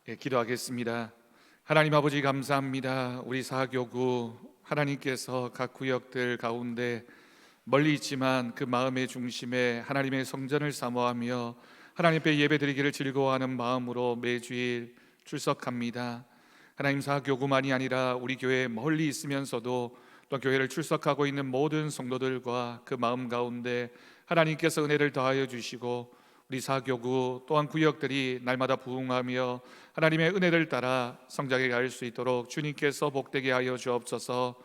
기도하겠습니다. 하나님 아버지 감사합니다. 우리 사교구 하나님께서 각 구역들 가운데 멀리 있지만 그 마음의 중심에 하나님의 성전을 사모하며 하나님 앞에 예배드리기를 즐거워하는 마음으로 매주일 출석합니다. 하나님 사교구만이 아니라 우리 교회 멀리 있으면서도 또 교회를 출석하고 있는 모든 성도들과 그 마음 가운데 하나님께서 은혜를 더하여 주시고 우리 사교구 또한 구역들이 날마다 부흥하며 하나님의 은혜를 따라 성장해 갈 수 있도록 주님께서 복되게 하여 주옵소서.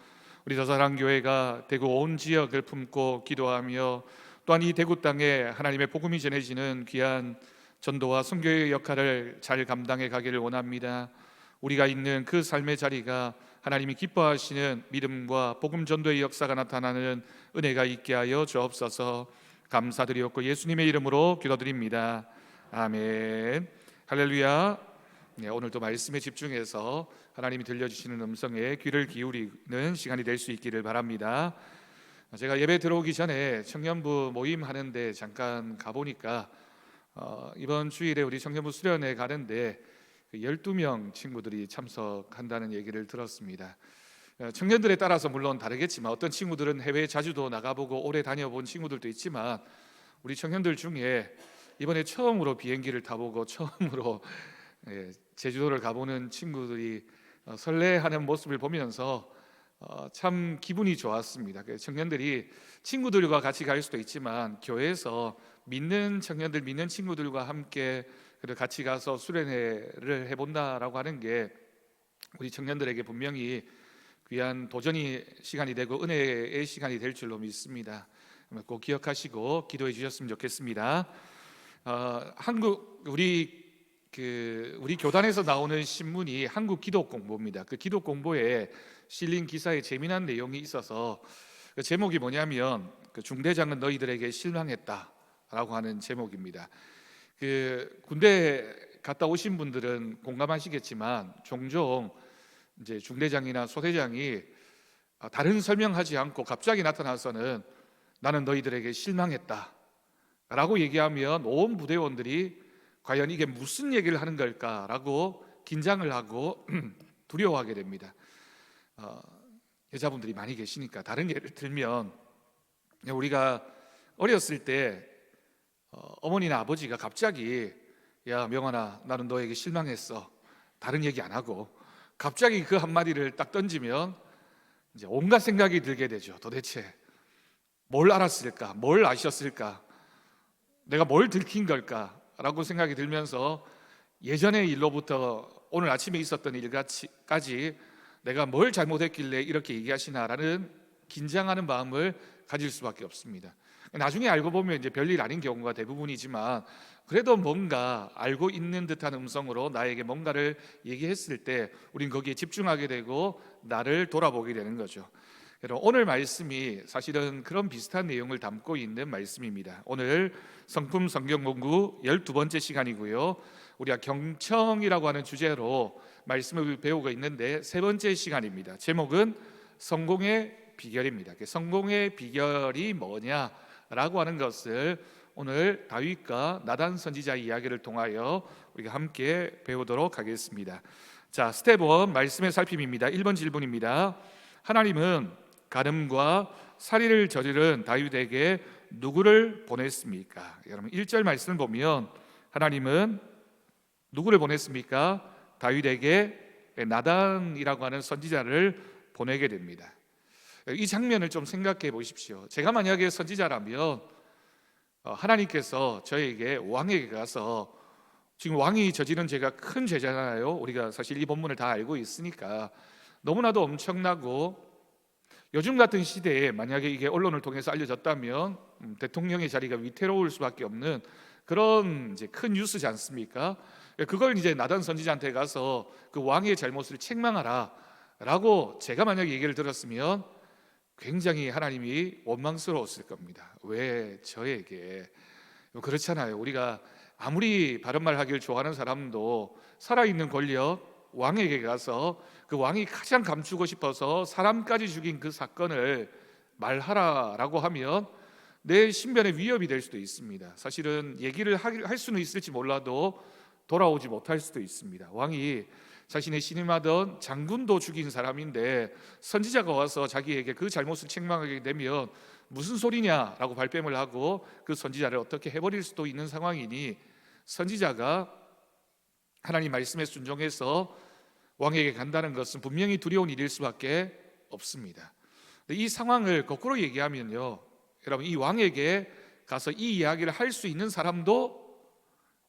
우리 더사랑교회가 대구 온 지역을 품고 기도하며 또한 이 대구 땅에 하나님의 복음이 전해지는 귀한 전도와 선교의 역할을 잘 감당해 가기를 원합니다. 우리가 있는 그 삶의 자리가 하나님이 기뻐하시는 믿음과 복음 전도의 역사가 나타나는 은혜가 있게 하여 주옵소서. 감사드리옵고 예수님의 이름으로 기도드립니다. 아멘. 할렐루야. 오늘도 말씀에 집중해서 하나님이 들려주시는 음성에 귀를 기울이는 시간이 될 수 있기를 바랍니다. 제가 예배 들어오기 전에 청년부 모임 하는데 잠깐 가보니까 이번 주일에 우리 청년부 수련회 가는데 12명 친구들이 참석한다는 얘기를 들었습니다. 청년들에 따라서 물론 다르겠지만 어떤 친구들은 해외에 자주도 나가보고 오래 다녀본 친구들도 있지만 우리 청년들 중에 이번에 처음으로 비행기를 타보고 처음으로 제주도를 가보는 친구들이 설레하는 모습을 보면서 참 기분이 좋았습니다. 청년들이 친구들과 같이 갈 수도 있지만 교회에서 믿는 청년들, 믿는 친구들과 함께 같이 가서 수련회를 해본다라고 하는 게 우리 청년들에게 분명히 귀한 도전이 시간이 되고 은혜의 시간이 될 줄로 믿습니다. 꼭 기억하시고 기도해 주셨으면 좋겠습니다. 우리 교단에서 나오는 신문이 한국 기독공보입니다. 그 기독공보에 실린 기사에 재미난 내용이 있어서 그 제목이 뭐냐면 중대장은 너희들에게 실망했다라고 하는 제목입니다. 군대 갔다 오신 분들은 공감하시겠지만 종종 이제 중대장이나 소대장이 다른 설명하지 않고 갑자기 나타나서는 나는 너희들에게 실망했다 라고 얘기하면 온 부대원들이 과연 이게 무슨 얘기를 하는 걸까라고 긴장을 하고 두려워하게 됩니다. 여자분들이 많이 계시니까 다른 예를 들면 우리가 어렸을 때 어머니나 아버지가 갑자기 야 명환아 나는 너에게 실망했어 다른 얘기 안 하고 갑자기 그 한마디를 딱 던지면 이제 온갖 생각이 들게 되죠. 도대체 뭘 알았을까? 뭘 아셨을까? 내가 뭘 들킨 걸까? 라고 생각이 들면서 예전의 일로부터 오늘 아침에 있었던 일까지 내가 뭘 잘못했길래 이렇게 얘기하시나라는 긴장하는 마음을 가질 수밖에 없습니다. 나중에 알고 보면 이제 별일 아닌 경우가 대부분이지만 그래도 뭔가 알고 있는 듯한 음성으로 나에게 뭔가를 얘기했을 때 우린 거기에 집중하게 되고 나를 돌아보게 되는 거죠. 오늘 말씀이 사실은 그런 비슷한 내용을 담고 있는 말씀입니다. 오늘 성품 성경 공부 12번째 시간이고요. 우리가 경청이라고 하는 주제로 말씀을 배우고 있는데 세 번째 시간입니다. 제목은 성공의 비결입니다. 성공의 비결이 뭐냐라고 하는 것을 오늘 다윗과 나단 선지자의 이야기를 통하여 우리가 함께 배우도록 하겠습니다. 자, 스텝 1 말씀의 살핌입니다. 1번 질문입니다. 하나님은 간음과 살인을 저지른 다윗에게 누구를 보냈습니까? 여러분 1절 말씀을 보면 하나님은 누구를 보냈습니까? 다윗에게 나단이라고 하는 선지자를 보내게 됩니다. 이 장면을 좀 생각해 보십시오. 제가 만약에 선지자라면 하나님께서 저에게 왕에게 가서 지금 왕이 저지른 죄가 큰 죄잖아요. 우리가 사실 이 본문을 다 알고 있으니까 너무나도 엄청나고 요즘 같은 시대에 만약에 이게 언론을 통해서 알려졌다면 대통령의 자리가 위태로울 수밖에 없는 그런 이제 큰 뉴스지 않습니까? 그걸 이제 나단 선지자한테 가서 그 왕의 잘못을 책망하라 라고 제가 만약에 얘기를 들었으면 굉장히 하나님이 원망스러웠을 겁니다. 왜 저에게? 그렇잖아요. 우리가 아무리 바른말 하기를 좋아하는 사람도 살아있는 권력 왕에게 가서 그 왕이 가장 감추고 싶어서 사람까지 죽인 그 사건을 말하라라고 하면 내 신변에 위협이 될 수도 있습니다. 사실은 얘기를 할 수는 있을지 몰라도 돌아오지 못할 수도 있습니다. 왕이 자신의 신임하던 장군도 죽인 사람인데 선지자가 와서 자기에게 그 잘못을 책망하게 되면 무슨 소리냐라고 발뺌을 하고 그 선지자를 어떻게 해버릴 수도 있는 상황이니 선지자가 하나님 말씀에 순종해서 왕에게 간다는 것은 분명히 두려운 일일 수밖에 없습니다. 이 상황을 거꾸로 얘기하면요, 여러분, 이 왕에게 가서 이 이야기를 할 수 있는 사람도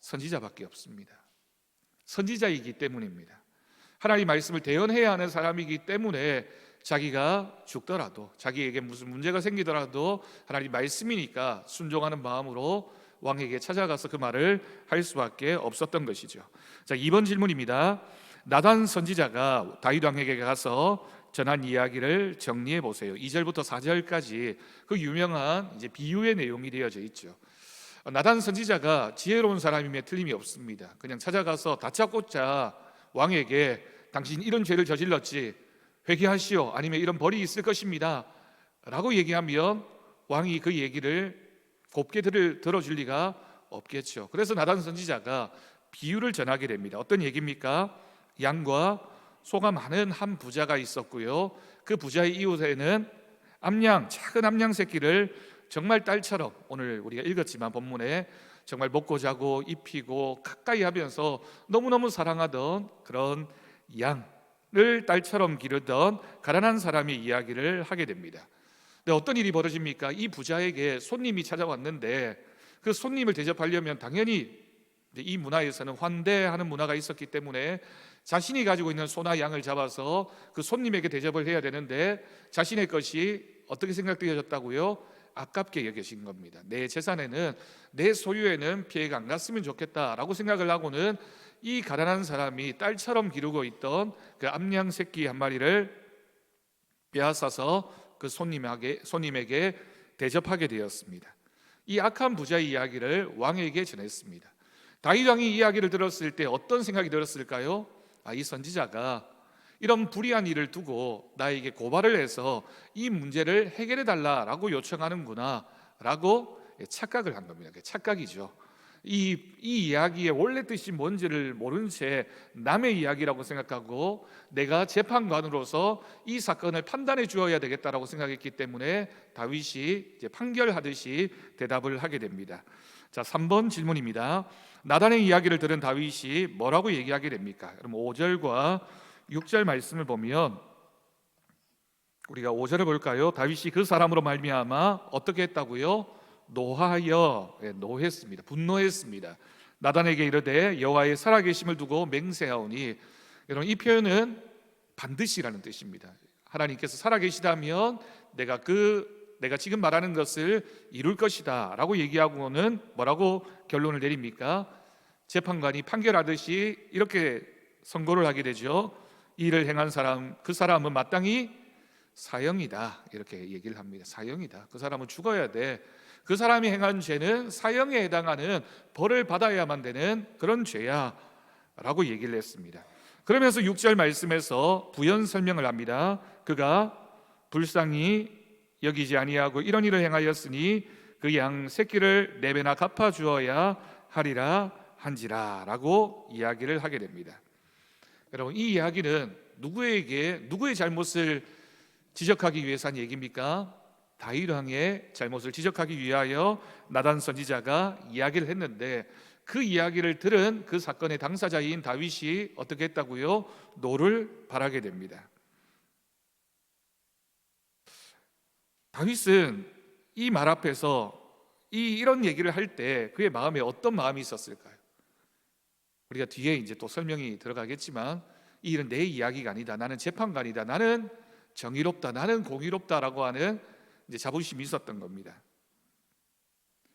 선지자밖에 없습니다. 선지자이기 때문입니다. 하나님 말씀을 대언해야 하는 사람이기 때문에 자기가 죽더라도, 자기에게 무슨 문제가 생기더라도 하나님 말씀이니까 순종하는 마음으로 왕에게 찾아가서 그 말을 할 수밖에 없었던 것이죠. 자, 2번 질문입니다. 나단 선지자가 다윗 왕에게 가서 전한 이야기를 정리해 보세요. 2절부터 4절까지 그 유명한 이제 비유의 내용이 되어져 있죠. 나단 선지자가 지혜로운 사람임에 틀림이 없습니다. 그냥 찾아가서 다짜고짜 왕에게 당신 이런 죄를 저질렀지, 회개하시오, 아니면 이런 벌이 있을 것입니다 라고 얘기하면 왕이 그 얘기를 곱게 들어줄 리가 없겠죠. 그래서 나단 선지자가 비유를 전하게 됩니다. 어떤 얘기입니까? 양과 소가 많은 한 부자가 있었고요, 그 부자의 이웃에는 작은 암양 새끼를 정말 딸처럼, 오늘 우리가 읽었지만 본문에 정말 먹고 자고 입히고 가까이 하면서 너무너무 사랑하던 그런 양을 딸처럼 기르던 가난한 사람의 이야기를 하게 됩니다. 근데 어떤 일이 벌어집니까? 이 부자에게 손님이 찾아왔는데 그 손님을 대접하려면 당연히 이 문화에서는 환대하는 문화가 있었기 때문에 자신이 가지고 있는 소나 양을 잡아서 그 손님에게 대접을 해야 되는데 자신의 것이 어떻게 생각되어졌다고요? 아깝게 여겨진 겁니다. 내 재산에는, 내 소유에는 피해가 안 갔으면 좋겠다라고 생각을 하고는 이 가난한 사람이 딸처럼 기르고 있던 그 암양 새끼 한 마리를 빼앗아서 그 손님에게 대접하게 되었습니다. 이 악한 부자의 이야기를 왕에게 전했습니다. 다윗 왕이 이야기를 들었을 때 어떤 생각이 들었을까요? 이 선지자가 이런 불의한 일을 두고 나에게 고발을 해서 이 문제를 해결해 달라라고 요청하는구나 라고 착각을 한 겁니다. 착각이죠. 이 이야기의 원래 뜻이 뭔지를 모른 채 남의 이야기라고 생각하고 내가 재판관으로서 이 사건을 판단해 주어야 되겠다라고 생각했기 때문에 다윗이 이제 판결하듯이 대답을 하게 됩니다. 자, 3번 질문입니다. 나단의 이야기를 들은 다윗이 뭐라고 얘기하게 됩니까? 여러분 5절과 6절 말씀을 보면 우리가 5절을 볼까요? 다윗이 그 사람으로 말미암아 어떻게 했다고요? 노했습니다. 분노했습니다. 나단에게 이르되 여호와의 살아계심을 두고 맹세하오니, 여러분 이 표현은 반드시라는 뜻입니다. 하나님께서 살아계시다면 내가 지금 말하는 것을 이룰 것이다 라고 얘기하고는 뭐라고 결론을 내립니까? 재판관이 판결하듯이 이렇게 선고를 하게 되죠. 이 일을 행한 사람, 그 사람은 마땅히 사형이다 이렇게 얘기를 합니다. 사형이다. 그 사람은 죽어야 돼. 그 사람이 행한 죄는 사형에 해당하는 벌을 받아야만 되는 그런 죄야 라고 얘기를 했습니다. 그러면서 6절 말씀에서 부연 설명을 합니다. 그가 불쌍히 여기지 아니하고 이런 일을 행하였으니 그 양 새끼를 네 배나 갚아 주어야 하리라 한지라 라고 이야기를 하게 됩니다. 여러분 이 이야기는 누구의 잘못을 지적하기 위해서 한 얘기입니까? 다윗 왕의 잘못을 지적하기 위하여 나단 선지자가 이야기를 했는데 그 이야기를 들은 그 사건의 당사자인 다윗이 어떻게 했다고요? 노를 바라게 됩니다. 다윗은 이 말 앞에서 이런 얘기를 할 때 그의 마음에 어떤 마음이 있었을까요? 우리가 뒤에 이제 또 설명이 들어가겠지만 이 일은 내 이야기가 아니다, 나는 재판관이다, 나는 정의롭다, 나는 공의롭다라고 하는 이제 자부심이 있었던 겁니다.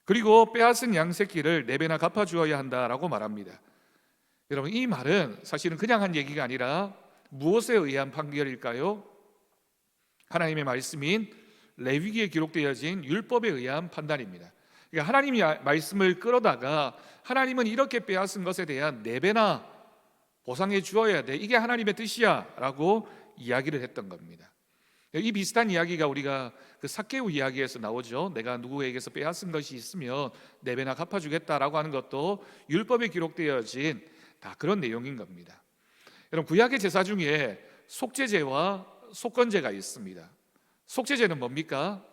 그리고 빼앗은 양 새끼를 네 배나 갚아 주어야 한다라고 말합니다. 여러분 이 말은 사실은 그냥 한 얘기가 아니라 무엇에 의한 판결일까요? 하나님의 말씀인 레위기에 기록되어진 율법에 의한 판단입니다. 그러니까 하나님이 말씀을 끌어다가 하나님은 이렇게 빼앗은 것에 대한 네 배나 보상해 주어야 돼, 이게 하나님의 뜻이야 라고 이야기를 했던 겁니다. 이 비슷한 이야기가 우리가 그 삭개오 이야기에서 나오죠. 내가 누구에게서 빼앗은 것이 있으면 네 배나 갚아주겠다라고 하는 것도 율법에 기록되어진 다 그런 내용인 겁니다. 여러분, 구약의 제사 중에 속죄제와 속건제가 있습니다. 속죄제는 뭡니까?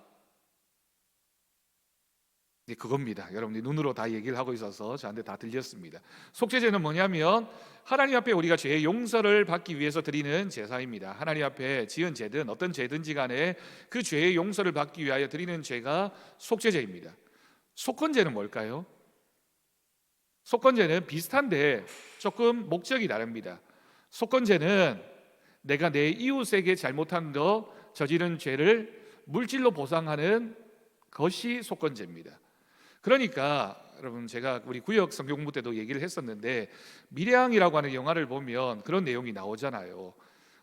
네, 그겁니다. 여러분들이 눈으로 다 얘기를 하고 있어서 저한테 다 들렸습니다. 속죄제는 뭐냐면 하나님 앞에 우리가 죄의 용서를 받기 위해서 드리는 제사입니다. 하나님 앞에 지은 죄든 어떤 죄든지 간에 그 죄의 용서를 받기 위하여 드리는 죄가 속죄제입니다. 속건제는 뭘까요? 속건제는 비슷한데 조금 목적이 다릅니다. 속건제는 내가 내 이웃에게 잘못한 거, 저지른 죄를 물질로 보상하는 것이 속건제입니다. 그러니까 여러분, 제가 우리 구역 성경 공부 때도 얘기를 했었는데, 밀양이라고 하는 영화를 보면 그런 내용이 나오잖아요.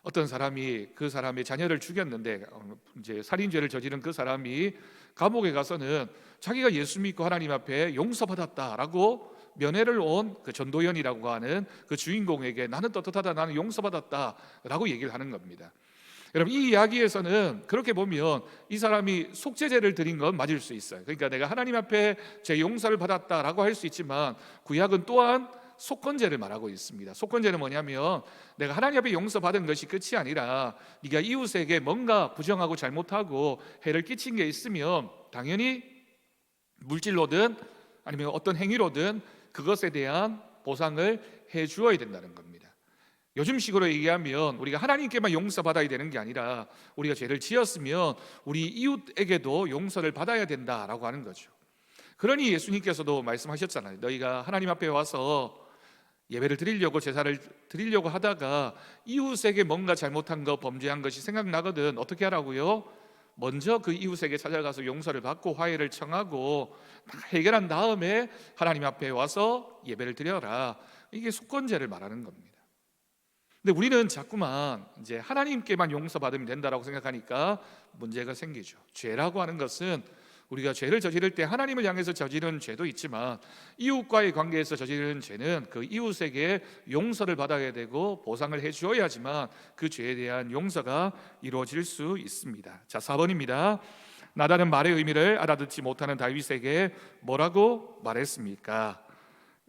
어떤 사람이 그 사람의 자녀를 죽였는데 이제 살인죄를 저지른 그 사람이 감옥에 가서는 자기가 예수 믿고 하나님 앞에 용서받았다라고 면회를 온 그 전도연이라고 하는 그 주인공에게 나는 떳떳하다, 나는 용서받았다라고 얘기를 하는 겁니다. 여러분, 이 이야기에서는 그렇게 보면 이 사람이 속죄제를 드린 건 맞을 수 있어요. 그러니까 내가 하나님 앞에 제 용서를 받았다라고 할 수 있지만, 구약은 또한 속건제를 말하고 있습니다. 속건제는 뭐냐면 내가 하나님 앞에 용서받은 것이 끝이 아니라 네가 이웃에게 뭔가 부정하고 잘못하고 해를 끼친 게 있으면 당연히 물질로든 아니면 어떤 행위로든 그것에 대한 보상을 해 주어야 된다는 겁니다. 요즘식으로 얘기하면 우리가 하나님께만 용서받아야 되는 게 아니라 우리가 죄를 지었으면 우리 이웃에게도 용서를 받아야 된다라고 하는 거죠. 그러니 예수님께서도 말씀하셨잖아요. 너희가 하나님 앞에 와서 예배를 드리려고, 제사를 드리려고 하다가 이웃에게 뭔가 잘못한 거, 범죄한 것이 생각나거든 어떻게 하라고요? 먼저 그 이웃에게 찾아가서 용서를 받고 화해를 청하고 해결한 다음에 하나님 앞에 와서 예배를 드려라. 이게 속건제를 말하는 겁니다. 근데 우리는 자꾸만 이제 하나님께만 용서받으면 된다라고 생각하니까 문제가 생기죠. 죄라고 하는 것은 우리가 죄를 저지를 때 하나님을 향해서 저지른 죄도 있지만 이웃과의 관계에서 저지른 죄는 그 이웃에게 용서를 받아야 되고 보상을 해 주어야지만 그 죄에 대한 용서가 이루어질 수 있습니다. 자, 4번입니다. 나단은 말의 의미를 알아듣지 못하는 다윗에게 뭐라고 말했습니까?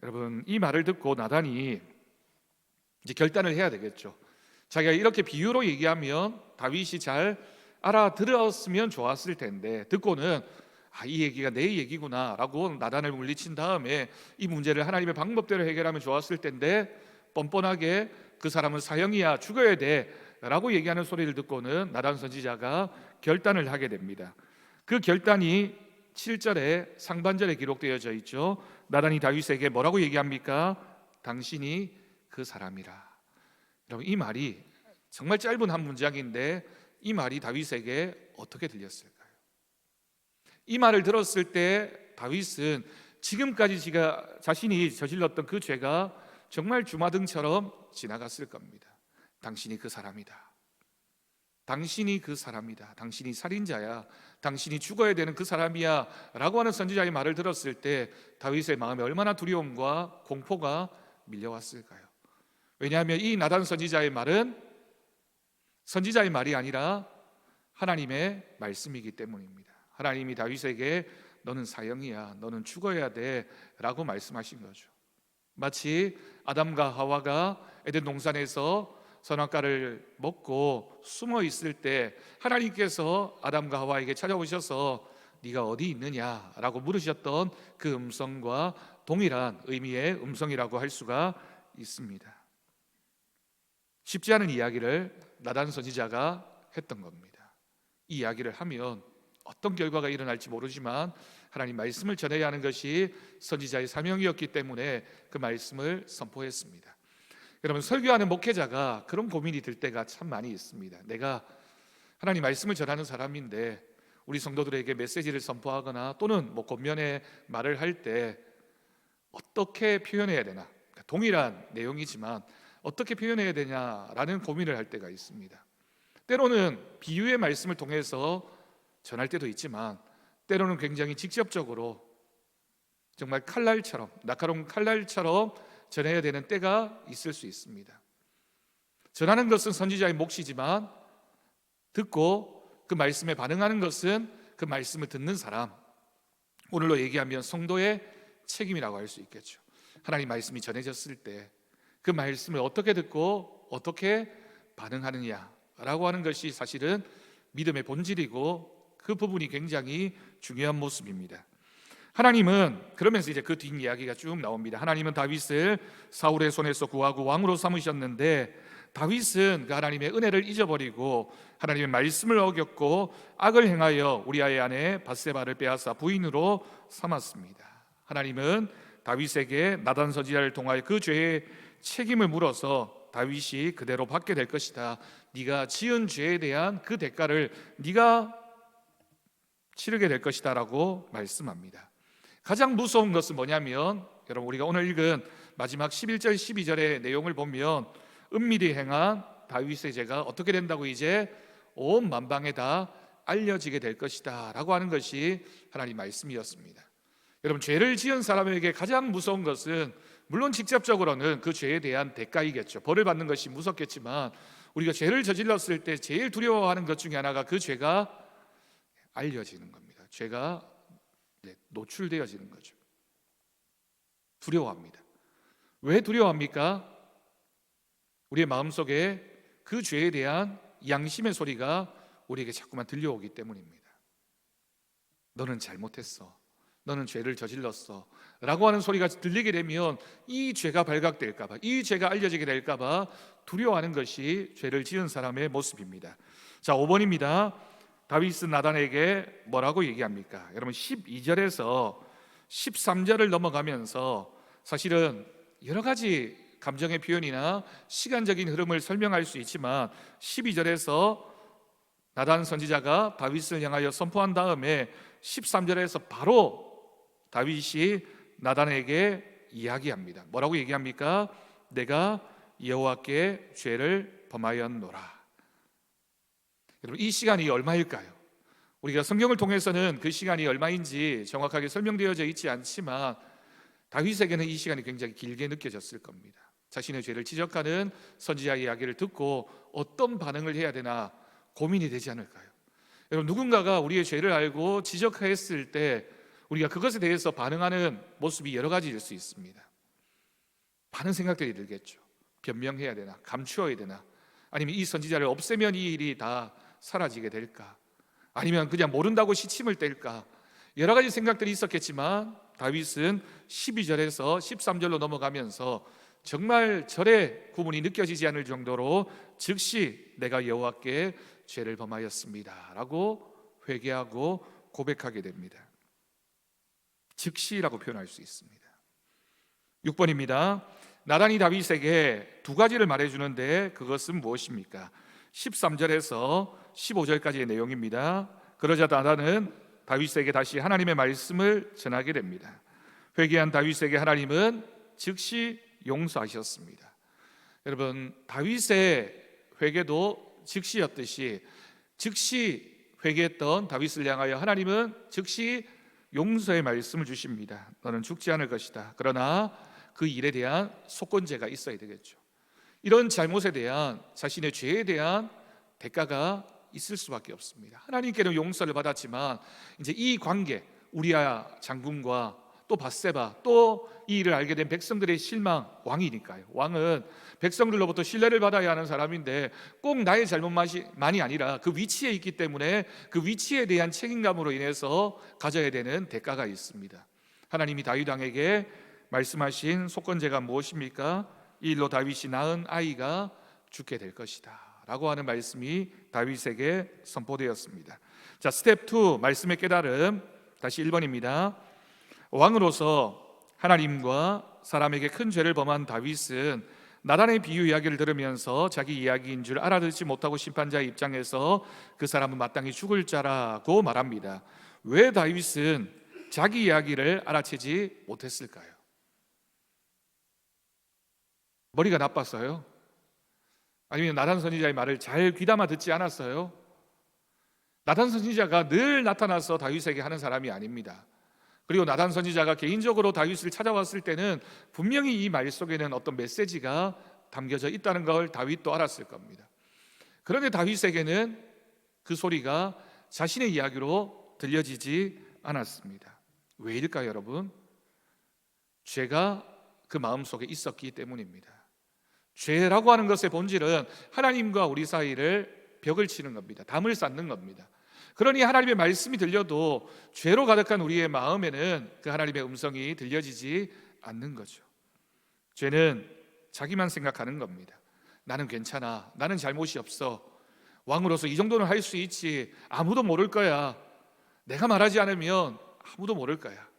여러분, 이 말을 듣고 나단이 이제 결단을 해야 되겠죠. 자기가 이렇게 비유로 얘기하면 다윗이 잘 알아들었으면 좋았을 텐데, 듣고는 이 얘기가 내 얘기구나 라고 나단을 물리친 다음에 이 문제를 하나님의 방법대로 해결하면 좋았을 텐데, 뻔뻔하게 그 사람은 사형이야, 죽어야 돼 라고 얘기하는 소리를 듣고는 나단 선지자가 결단을 하게 됩니다. 그 결단이 7절에 상반절에 기록되어져 있죠. 나단이 다윗에게 뭐라고 얘기합니까? 당신이 그 사람이라. 여러분, 이 말이 정말 짧은 한 문장인데 이 말이 다윗에게 어떻게 들렸을까요? 이 말을 들었을 때 다윗은 지금까지 자신이 저질렀던 그 죄가 정말 주마등처럼 지나갔을 겁니다. 당신이 그 사람이다. 당신이 그 사람이다. 당신이 살인자야. 당신이 죽어야 되는 그 사람이야 라고 하는 선지자의 말을 들었을 때 다윗의 마음에 얼마나 두려움과 공포가 밀려왔을까요? 왜냐하면 이 나단 선지자의 말은 선지자의 말이 아니라 하나님의 말씀이기 때문입니다. 하나님이 다윗에게 너는 사형이야, 너는 죽어야 돼 라고 말씀하신 거죠. 마치 아담과 하와가 에덴 동산에서 선악과를 먹고 숨어 있을 때 하나님께서 아담과 하와에게 찾아오셔서 네가 어디 있느냐 라고 물으셨던 그 음성과 동일한 의미의 음성이라고 할 수가 있습니다. 쉽지 않은 이야기를 나단 선지자가 했던 겁니다. 이 이야기를 하면 어떤 결과가 일어날지 모르지만 하나님 말씀을 전해야 하는 것이 선지자의 사명이었기 때문에 그 말씀을 선포했습니다. 여러분, 설교하는 목회자가 그런 고민이 들 때가 참 많이 있습니다. 내가 하나님 말씀을 전하는 사람인데 우리 성도들에게 메시지를 선포하거나 또는 권면의 말을 할 때 어떻게 표현해야 되나, 동일한 내용이지만 어떻게 표현해야 되냐라는 고민을 할 때가 있습니다. 때로는 비유의 말씀을 통해서 전할 때도 있지만 때로는 굉장히 직접적으로 정말 칼날처럼, 날카로운 칼날처럼 전해야 되는 때가 있을 수 있습니다. 전하는 것은 선지자의 몫이지만 듣고 그 말씀에 반응하는 것은 그 말씀을 듣는 사람, 오늘로 얘기하면 성도의 책임이라고 할 수 있겠죠. 하나님 말씀이 전해졌을 때 그 말씀을 어떻게 듣고 어떻게 반응하느냐라고 하는 것이 사실은 믿음의 본질이고 그 부분이 굉장히 중요한 모습입니다. 하나님은 그러면서 이제 그 뒷이야기가 쭉 나옵니다. 하나님은 다윗을 사울의 손에서 구하고 왕으로 삼으셨는데 다윗은 그 하나님의 은혜를 잊어버리고 하나님의 말씀을 어겼고 악을 행하여 우리아의 아내 밧세바를 빼앗아 부인으로 삼았습니다. 하나님은 다윗에게 나단 선지자를 통하여 그 죄의 책임을 물어서 다윗이 그대로 받게 될 것이다. 네가 지은 죄에 대한 그 대가를 네가 치르게 될 것이다 라고 말씀합니다. 가장 무서운 것은 뭐냐면 여러분, 우리가 오늘 읽은 마지막 11절 12절의 내용을 보면 은밀히 행한 다윗의 죄가 어떻게 된다고 이제 온 만방에 다 알려지게 될 것이다 라고 하는 것이 하나님 말씀이었습니다. 여러분, 죄를 지은 사람에게 가장 무서운 것은 물론 직접적으로는 그 죄에 대한 대가이겠죠. 벌을 받는 것이 무섭겠지만 우리가 죄를 저질렀을 때 제일 두려워하는 것 중에 하나가 그 죄가 알려지는 겁니다. 죄가 노출되어지는 거죠. 두려워합니다. 왜 두려워합니까? 우리의 마음속에 그 죄에 대한 양심의 소리가 우리에게 자꾸만 들려오기 때문입니다. 너는 잘못했어, 너는 죄를 저질렀어 라고 하는 소리가 들리게 되면 이 죄가 발각될까 봐, 이 죄가 알려지게 될까 봐 두려워하는 것이 죄를 지은 사람의 모습입니다. 자, 5번입니다. 다윗은 나단에게 뭐라고 얘기합니까? 여러분, 12절에서 13절을 넘어가면서 사실은 여러 가지 감정의 표현이나 시간적인 흐름을 설명할 수 있지만 12절에서 나단 선지자가 다윗을 향하여 선포한 다음에 13절에서 바로 다윗이 나단에게 이야기합니다. 뭐라고 얘기합니까? 내가 여호와께 죄를 범하였노라. 여러분, 이 시간이 얼마일까요? 우리가 성경을 통해서는 그 시간이 얼마인지 정확하게 설명되어져 있지 않지만 다윗에게는 이 시간이 굉장히 길게 느껴졌을 겁니다. 자신의 죄를 지적하는 선지자의 이야기를 듣고 어떤 반응을 해야 되나 고민이 되지 않을까요? 여러분, 누군가가 우리의 죄를 알고 지적했을 때 우리가 그것에 대해서 반응하는 모습이 여러 가지일 수 있습니다. 많은 생각들이 들겠죠. 변명해야 되나? 감추어야 되나? 아니면 이 선지자를 없애면 이 일이 다 사라지게 될까? 아니면 그냥 모른다고 시침을 뗄까? 여러 가지 생각들이 있었겠지만 다윗은 12절에서 13절로 넘어가면서 정말 절의 구분이 느껴지지 않을 정도로 즉시 내가 여호와께 죄를 범하였습니다 라고 회개하고 고백하게 됩니다. 즉시라고 표현할 수 있습니다. 6번입니다. 나단이 다윗에게 두 가지를 말해주는데 그것은 무엇입니까? 13절에서 15절까지의 내용입니다. 그러자 나단은 다윗에게 다시 하나님의 말씀을 전하게 됩니다. 회개한 다윗에게 하나님은 즉시 용서하셨습니다. 여러분, 다윗의 회개도 즉시였듯이 즉시 회개했던 다윗을 향하여 하나님은 즉시 용서의 말씀을 주십니다. 너는 죽지 않을 것이다. 그러나 그 일에 대한 속건제가 있어야 되겠죠. 이런 잘못에 대한, 자신의 죄에 대한 대가가 있을 수밖에 없습니다. 하나님께는 용서를 받았지만 이제 이 관계, 우리아 장군과 또 밧세바, 또 이 일을 알게 된 백성들의 실망, 왕이니까요. 왕은 백성들로부터 신뢰를 받아야 하는 사람인데 꼭 나의 잘못만이 아니라 그 위치에 있기 때문에 그 위치에 대한 책임감으로 인해서 가져야 되는 대가가 있습니다. 하나님이 다윗 왕에게 말씀하신 속건제가 무엇입니까? 이 일로 다윗이 낳은 아이가 죽게 될 것이다 라고 하는 말씀이 다윗에게 선포되었습니다. 자, 스텝 2, 말씀의 깨달음. 다시 1번입니다. 왕으로서 하나님과 사람에게 큰 죄를 범한 다윗은 나단의 비유 이야기를 들으면서 자기 이야기인 줄 알아듣지 못하고 심판자의 입장에서 그 사람은 마땅히 죽을 자라고 말합니다. 왜 다윗은 자기 이야기를 알아채지 못했을까요? 머리가 나빴어요? 아니면 나단 선지자의 말을 잘 귀담아 듣지 않았어요? 나단 선지자가 늘 나타나서 다윗에게 하는 사람이 아닙니다. 그리고 나단 선지자가 개인적으로 다윗을 찾아왔을 때는 분명히 이 말 속에는 어떤 메시지가 담겨져 있다는 걸 다윗도 알았을 겁니다. 그런데 다윗에게는 그 소리가 자신의 이야기로 들려지지 않았습니다. 왜일까요, 여러분? 죄가 그 마음속에 있었기 때문입니다. 죄라고 하는 것의 본질은 하나님과 우리 사이를 벽을 치는 겁니다. 담을 쌓는 겁니다. 그러니 하나님의 말씀이 들려도 죄로 가득한 우리의 마음에는 그 하나님의 음성이 들려지지 않는 거죠. 죄는 자기만 생각하는 겁니다. 나는 괜찮아. 나는 잘못이 없어. 왕으로서 이 정도는 할 수 있지. 아무도 모를 거야. 내가 말하지 않으면 아무도 모를 거야.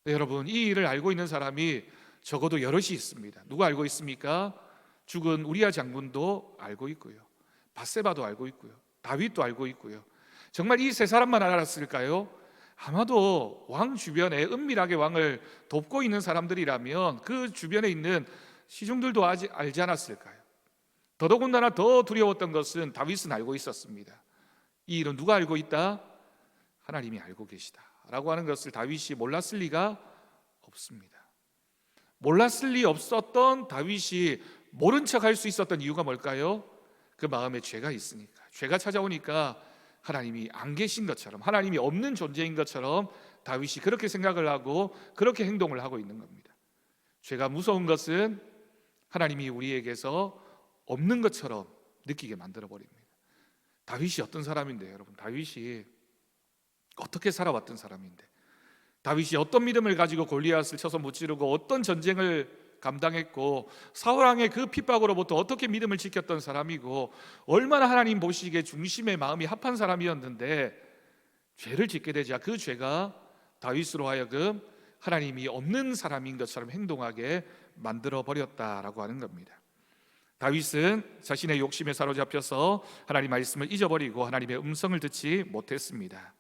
네, 여러분, 이 일을 알고 있는 사람이 적어도 여럿이 있습니다. 누가 알고 있습니까? 죽은 우리아 장군도 알고 있고요, 밧세바도 알고 있고요, 다윗도 알고 있고요. 정말 이 세 사람만 알았을까요? 아마도 왕 주변에 은밀하게 왕을 돕고 있는 사람들이라면 그 주변에 있는 시중들도 알지 않았을까요? 더더군다나 더 두려웠던 것은 다윗은 알고 있었습니다. 이 일은 누가 알고 있다? 하나님이 알고 계시다 라고 하는 것을 다윗이 몰랐을 리가 없습니다. 몰랐을 리 없었던 다윗이 모른 척 할 수 있었던 이유가 뭘까요? 그 마음에 죄가 있으니까. 죄가 찾아오니까 하나님이 안 계신 것처럼, 하나님이 없는 존재인 것처럼 다윗이 그렇게 생각을 하고 그렇게 행동을 하고 있는 겁니다. 죄가 무서운 것은 하나님이 우리에게서 없는 것처럼 느끼게 만들어 버립니다. 다윗이 어떤 사람인데, 여러분, 다윗이 어떻게 살아왔던 사람인데, 다윗이 어떤 믿음을 가지고 골리앗을 쳐서 무찌르고 어떤 전쟁을 감당했고 사울왕의 그 핍박으로부터 어떻게 믿음을 지켰던 사람이고 얼마나 하나님 보시기에 중심의 마음이 합한 사람이었는데 죄를 짓게 되자 그 죄가 다윗으로 하여금 하나님이 없는 사람인 것처럼 행동하게 만들어 버렸다라고 하는 겁니다. 다윗은 자신의 욕심에 사로잡혀서 하나님 말씀을 잊어버리고 하나님의 음성을 듣지 못했습니다.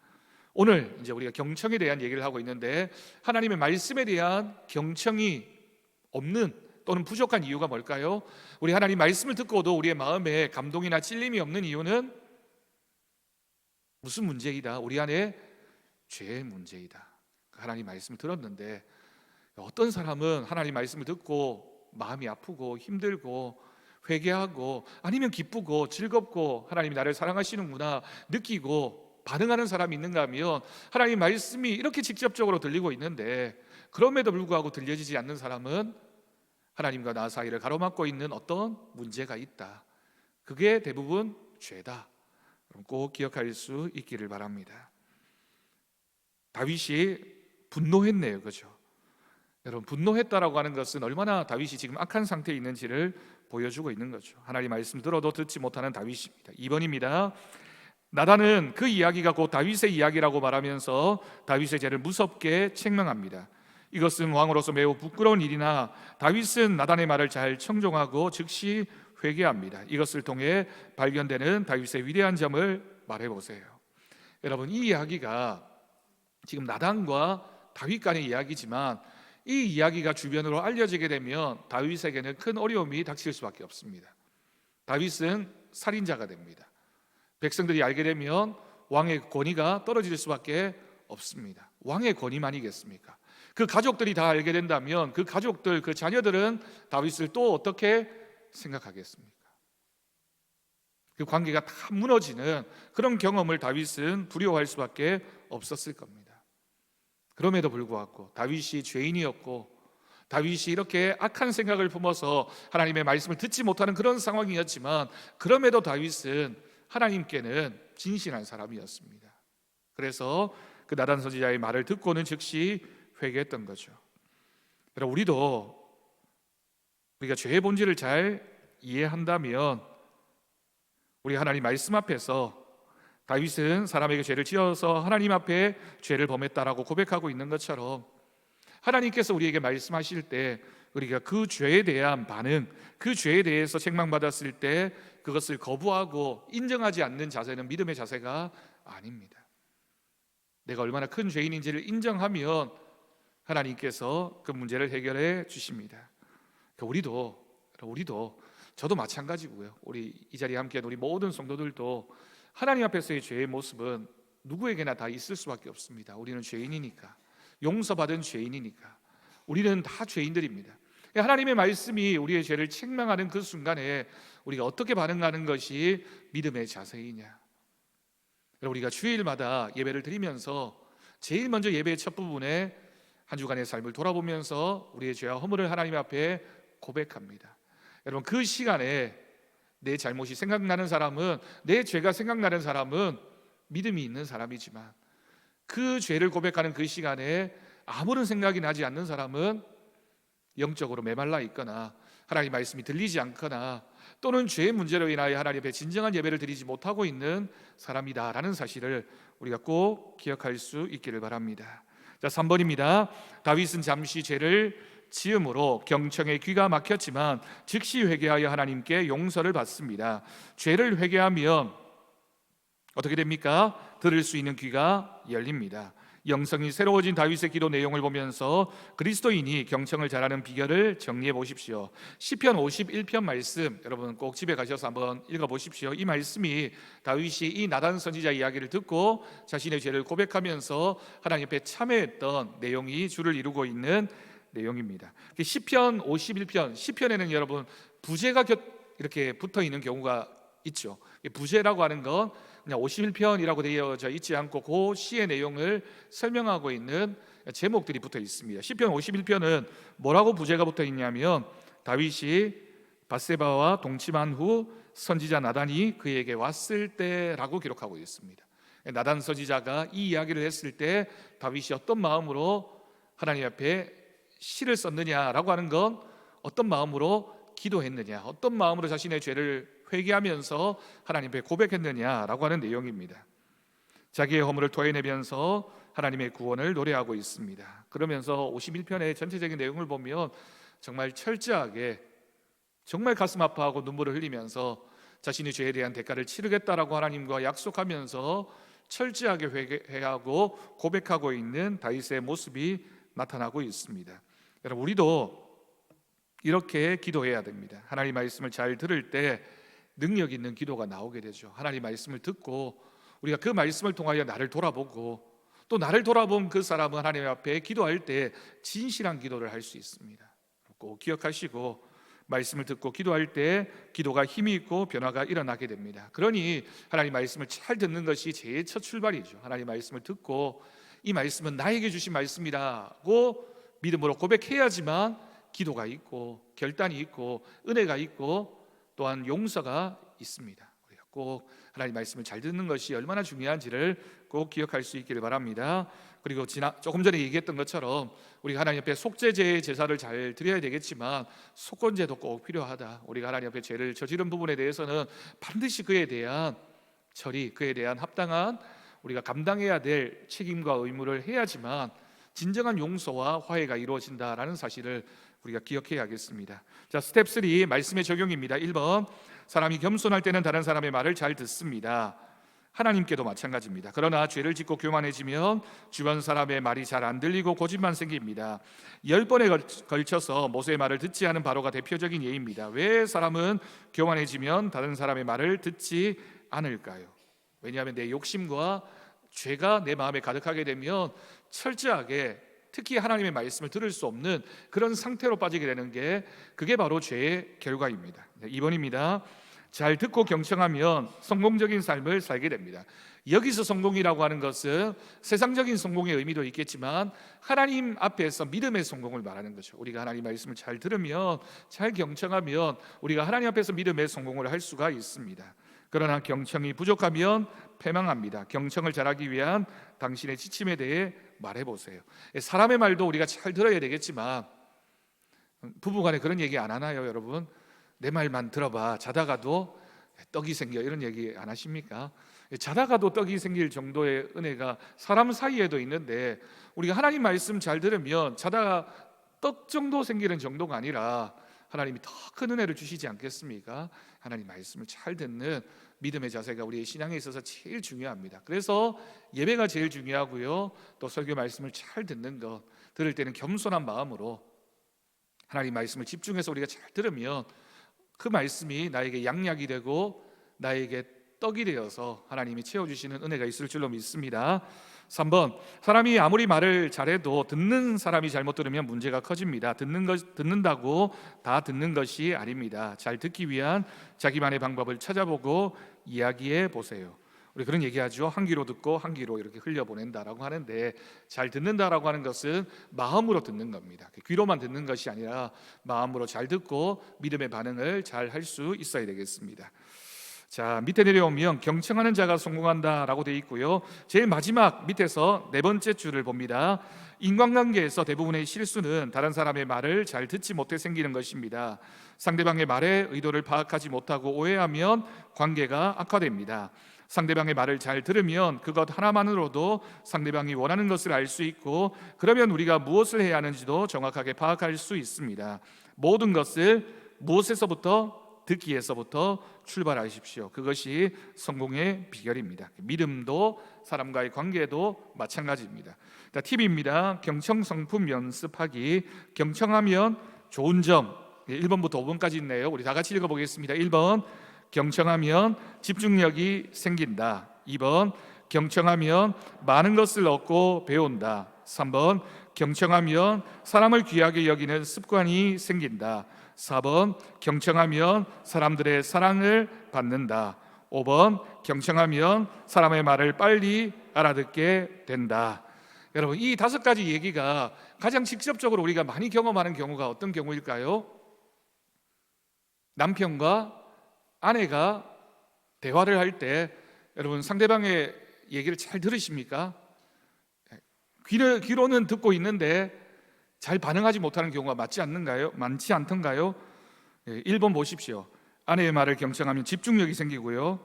오늘 이제 우리가 경청에 대한 얘기를 하고 있는데, 하나님의 말씀에 대한 경청이 없는 또는 부족한 이유가 뭘까요? 우리 하나님 말씀을 듣고도 우리의 마음에 감동이나 찔림이 없는 이유는 무슨 문제이다? 우리 안에 죄의 문제이다. 하나님 말씀을 들었는데 어떤 사람은 하나님 말씀을 듣고 마음이 아프고 힘들고 회개하고 아니면 기쁘고 즐겁고 하나님이 나를 사랑하시는구나 느끼고 반응하는 사람이 있는가 하면 하나님 말씀이 이렇게 직접적으로 들리고 있는데 그럼에도 불구하고 들려지지 않는 사람은 하나님과 나 사이를 가로막고 있는 어떤 문제가 있다. 그게 대부분 죄다. 꼭 기억할 수 있기를 바랍니다. 다윗이 분노했네요, 그렇죠? 여러분, 분노했다라고 하는 것은 얼마나 다윗이 지금 악한 상태에 있는지를 보여주고 있는 거죠. 하나님 말씀 들어도 듣지 못하는 다윗입니다. 2번입니다. 나단은 그 이야기가 곧 다윗의 이야기라고 말하면서 다윗의 죄를 무섭게 책망합니다. 이것은 왕으로서 매우 부끄러운 일이나 다윗은 나단의 말을 잘 청종하고 즉시 회개합니다. 이것을 통해 발견되는 다윗의 위대한 점을 말해보세요. 여러분, 이 이야기가 지금 나단과 다윗 간의 이야기지만 이 이야기가 주변으로 알려지게 되면 다윗에게는 큰 어려움이 닥칠 수밖에 없습니다. 다윗은 살인자가 됩니다. 백성들이 알게 되면 왕의 권위가 떨어질 수밖에 없습니다. 왕의 권위만이겠습니까? 그 가족들이 다 알게 된다면 그 가족들, 그 자녀들은 다윗을 또 어떻게 생각하겠습니까? 그 관계가 다 무너지는 그런 경험을 다윗은 두려워할 수밖에 없었을 겁니다. 그럼에도 불구하고 다윗이 죄인이었고 다윗이 이렇게 악한 생각을 품어서 하나님의 말씀을 듣지 못하는 그런 상황이었지만 그럼에도 다윗은 하나님께는 진실한 사람이었습니다. 그래서 그 나단 선지자의 말을 듣고는 즉시 회개했던 거죠. 그러나 우리가 죄의 본질을 잘 이해한다면 우리 하나님 말씀 앞에서 다윗은 사람에게 죄를 지어서 하나님 앞에 죄를 범했다라고 고백하고 있는 것처럼 하나님께서 우리에게 말씀하실 때 우리가 그 죄에 대한 반응, 그 죄에 대해서 책망받았을 때 그것을 거부하고 인정하지 않는 자세는 믿음의 자세가 아닙니다. 내가 얼마나 큰 죄인인지를 인정하면 하나님께서 그 문제를 해결해 주십니다. 우리도 저도 마찬가지고요. 우리 이 자리에 함께한 우리 모든 성도들도 하나님 앞에서의 죄의 모습은 누구에게나 다 있을 수밖에 없습니다. 우리는 죄인이니까, 용서받은 죄인이니까 우리는 다 죄인들입니다. 하나님의 말씀이 우리의 죄를 책망하는 그 순간에 우리가 어떻게 반응하는 것이 믿음의 자세이냐. 우리가 주일마다 예배를 드리면서 제일 먼저 예배의 첫 부분에 한 주간의 삶을 돌아보면서 우리의 죄와 허물을 하나님 앞에 고백합니다. 여러분, 그 시간에 내 잘못이 생각나는 사람은, 내 죄가 생각나는 사람은 믿음이 있는 사람이지만, 그 죄를 고백하는 그 시간에 아무런 생각이 나지 않는 사람은 영적으로 메말라 있거나 하나님의 말씀이 들리지 않거나 또는 죄의 문제로 인하여 하나님 앞에 진정한 예배를 드리지 못하고 있는 사람이다라는 사실을 우리가 꼭 기억할 수 있기를 바랍니다. 자, 3번입니다. 다윗은 잠시 죄를 지음으로 경청의 귀가 막혔지만 즉시 회개하여 하나님께 용서를 받습니다. 죄를 회개하면 어떻게 됩니까? 들을 수 있는 귀가 열립니다. 영성이 새로워진 다윗의 기도 내용을 보면서 그리스도인이 경청을 잘하는 비결을 정리해 보십시오. 시편 51편 말씀, 여러분 꼭 집에 가셔서 한번 읽어보십시오. 이 말씀이 다윗이 이 나단 선지자 이야기를 듣고 자신의 죄를 고백하면서 하나님 앞에 참회했던 내용이 주를 이루고 있는 내용입니다. 시편 51편, 시편에는 여러분 부제가 이렇게 붙어 있는 경우가 있죠. 부제라고 하는 건 그냥 51편이라고 되어져 있지 않고 그 시의 내용을 설명하고 있는 제목들이 붙어 있습니다. 시편 51편은 뭐라고 부제가 붙어 있냐면, 다윗이 밧세바와 동침한 후 선지자 나단이 그에게 왔을 때라고 기록하고 있습니다. 나단 선지자가 이 이야기를 했을 때 다윗이 어떤 마음으로 하나님 앞에 시를 썼느냐라고 하는 건 어떤 마음으로 기도했느냐, 어떤 마음으로 자신의 죄를 회개하면서 하나님 앞에 고백했느냐라고 하는 내용입니다. 자기의 허물을 토해내면서 하나님의 구원을 노래하고 있습니다. 그러면서 51편의 전체적인 내용을 보면 정말 철저하게, 정말 가슴 아파하고 눈물을 흘리면서 자신의 죄에 대한 대가를 치르겠다라고 하나님과 약속하면서 철저하게 회개하고 고백하고 있는 다윗의 모습이 나타나고 있습니다. 여러분, 우리도 이렇게 기도해야 됩니다. 하나님 말씀을 잘 들을 때 능력 있는 기도가 나오게 되죠. 하나님 말씀을 듣고 우리가 그 말씀을 통하여 나를 돌아보고 또 나를 돌아본 그 사람은 하나님 앞에 기도할 때 진실한 기도를 할 수 있습니다. 꼭 기억하시고, 말씀을 듣고 기도할 때 기도가 힘이 있고 변화가 일어나게 됩니다. 그러니 하나님 말씀을 잘 듣는 것이 제일 첫 출발이죠. 하나님 말씀을 듣고 이 말씀은 나에게 주신 말씀이라고 믿음으로 고백해야지만 기도가 있고 결단이 있고 은혜가 있고 또한 용서가 있습니다. 우리가 꼭 하나님 말씀을 잘 듣는 것이 얼마나 중요한지를 꼭 기억할 수 있기를 바랍니다. 그리고 조금 전에 얘기했던 것처럼 우리가 하나님 앞에 속죄제의 제사를 잘 드려야 되겠지만 속건제도 꼭 필요하다. 우리가 하나님 앞에 죄를 저지른 부분에 대해서는 반드시 그에 대한 처리, 그에 대한 합당한 우리가 감당해야 될 책임과 의무를 해야지만 진정한 용서와 화해가 이루어진다라는 사실을 우리가 기억해야겠습니다. 자, 스텝 3 말씀의 적용입니다. 1번, 사람이 겸손할 때는 다른 사람의 말을 잘 듣습니다. 하나님께도 마찬가지입니다. 그러나 죄를 짓고 교만해지면 주변 사람의 말이 잘 안 들리고 고집만 생깁니다. 10번에 걸쳐서 모세의 말을 듣지 않은 바로가 대표적인 예입니다. 왜 사람은 교만해지면 다른 사람의 말을 듣지 않을까요? 왜냐하면 내 욕심과 죄가 내 마음에 가득하게 되면 철저하게, 특히 하나님의 말씀을 들을 수 없는 그런 상태로 빠지게 되는 게, 그게 바로 죄의 결과입니다. 2번입니다. 잘 듣고 경청하면 성공적인 삶을 살게 됩니다. 여기서 성공이라고 하는 것은 세상적인 성공의 의미도 있겠지만 하나님 앞에서 믿음의 성공을 말하는 거죠. 우리가 하나님 말씀을 잘 들으면, 잘 경청하면 우리가 하나님 앞에서 믿음의 성공을 할 수가 있습니다. 그러나 경청이 부족하면 패망합니다. 경청을 잘하기 위한 당신의 지침에 대해 말해보세요. 사람의 말도 우리가 잘 들어야 되겠지만 부부간에 그런 얘기 안 하나요, 여러분? 내 말만 들어봐, 자다가도 떡이 생겨, 이런 얘기 안 하십니까? 자다가도 떡이 생길 정도의 은혜가 사람 사이에도 있는데 우리가 하나님 말씀 잘 들으면 자다가 떡 정도 생기는 정도가 아니라 하나님이 더 큰 은혜를 주시지 않겠습니까? 하나님 말씀을 잘 듣는 믿음의 자세가 우리의 신앙에 있어서 제일 중요합니다. 그래서 예배가 제일 중요하고요, 또 설교 말씀을 잘 듣는 것, 들을 때는 겸손한 마음으로 하나님 말씀을 집중해서 우리가 잘 들으면 그 말씀이 나에게 양약이 되고 나에게 떡이 되어서 하나님이 채워주시는 은혜가 있을 줄로 믿습니다. 3번, 사람이 아무리 말을 잘해도 듣는 사람이 잘못 들으면 문제가 커집니다. 듣는다고 다 듣는 것이 아닙니다. 잘 듣기 위한 자기만의 방법을 찾아보고 이야기해 보세요. 우리 그런 얘기하죠. 한 귀로 듣고 한 귀로 이렇게 흘려보낸다라고 하는데, 잘 듣는다라고 하는 것은 마음으로 듣는 겁니다. 귀로만 듣는 것이 아니라 마음으로 잘 듣고 믿음의 반응을 잘 할 수 있어야 되겠습니다. 자, 밑에 내려오면 경청하는 자가 성공한다라고 되어 있고요. 제일 마지막 밑에서 네 번째 줄을 봅니다. 인간관계에서 대부분의 실수는 다른 사람의 말을 잘 듣지 못해 생기는 것입니다. 상대방의 말의 의도를 파악하지 못하고 오해하면 관계가 악화됩니다. 상대방의 말을 잘 들으면 그것 하나만으로도 상대방이 원하는 것을 알 수 있고, 그러면 우리가 무엇을 해야 하는지도 정확하게 파악할 수 있습니다. 모든 것을 무엇에서부터? 듣기에서부터 출발하십시오. 그것이 성공의 비결입니다. 믿음도 사람과의 관계도 마찬가지입니다. 팁입니다. 경청성품 연습하기. 경청하면 좋은 점 1번부터 5번까지 있네요. 우리 다 같이 읽어보겠습니다. 1번, 경청하면 집중력이 생긴다. 2번, 경청하면 많은 것을 얻고 배운다. 3번, 경청하면 사람을 귀하게 여기는 습관이 생긴다. 4번, 경청하면 사람들의 사랑을 받는다. 5번, 경청하면 사람의 말을 빨리 알아듣게 된다. 여러분, 이 5가지 얘기가 가장 직접적으로 우리가 많이 경험하는 경우가 어떤 경우일까요? 남편과 아내가 대화를 할 때 여러분, 상대방의 얘기를 잘 들으십니까? 귀로는 듣고 있는데 잘 반응하지 못하는 경우가 많지 않던가요? 1번 보십시오. 아내의 말을 경청하면 집중력이 생기고요,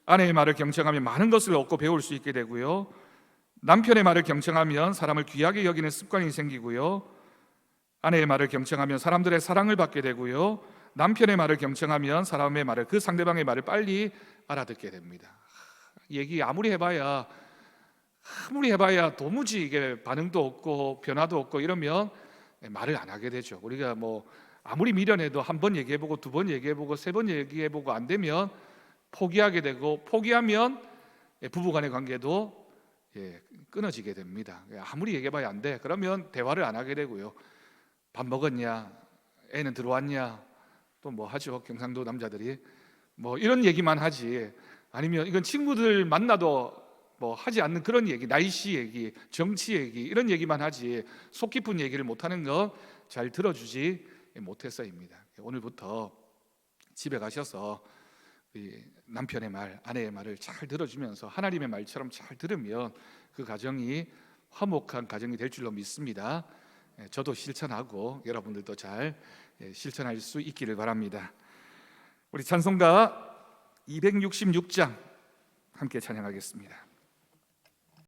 아내의 말을 경청하면 많은 것을 얻고 배울 수 있게 되고요, 남편의 말을 경청하면 사람을 귀하게 여기는 습관이 생기고요, 아내의 말을 경청하면 사람들의 사랑을 받게 되고요, 남편의 말을 경청하면 사람의 말을, 그 상대방의 말을 빨리 알아듣게 됩니다. 얘기 아무리 해봐야 도무지 이게 반응도 없고 변화도 없고 이러면 말을 안 하게 되죠. 우리가 뭐 아무리 미련해도 한 번 얘기해보고, 2번 얘기해보고, 3번 얘기해보고 안 되면 포기하게 되고, 포기하면 부부간의 관계도 끊어지게 됩니다. 아무리 얘기해봐야 안 돼. 그러면 대화를 안 하게 되고요. 밥 먹었냐? 애는 들어왔냐? 또 뭐 하죠? 경상도 남자들이 뭐 이런 얘기만 하지, 아니면 이건 친구들 만나도 뭐 하지 않는 그런 얘기, 날씨 얘기, 정치 얘기, 이런 얘기만 하지 속 깊은 얘기를 못하는 거 잘 들어주지 못해서입니다. 오늘부터 집에 가셔서 남편의 말, 아내의 말을 잘 들어주면서 하나님의 말처럼 잘 들으면 그 가정이 화목한 가정이 될 줄로 믿습니다. 저도 실천하고 여러분들도 잘 실천할 수 있기를 바랍니다. 우리 찬송가 266장 함께 찬양하겠습니다.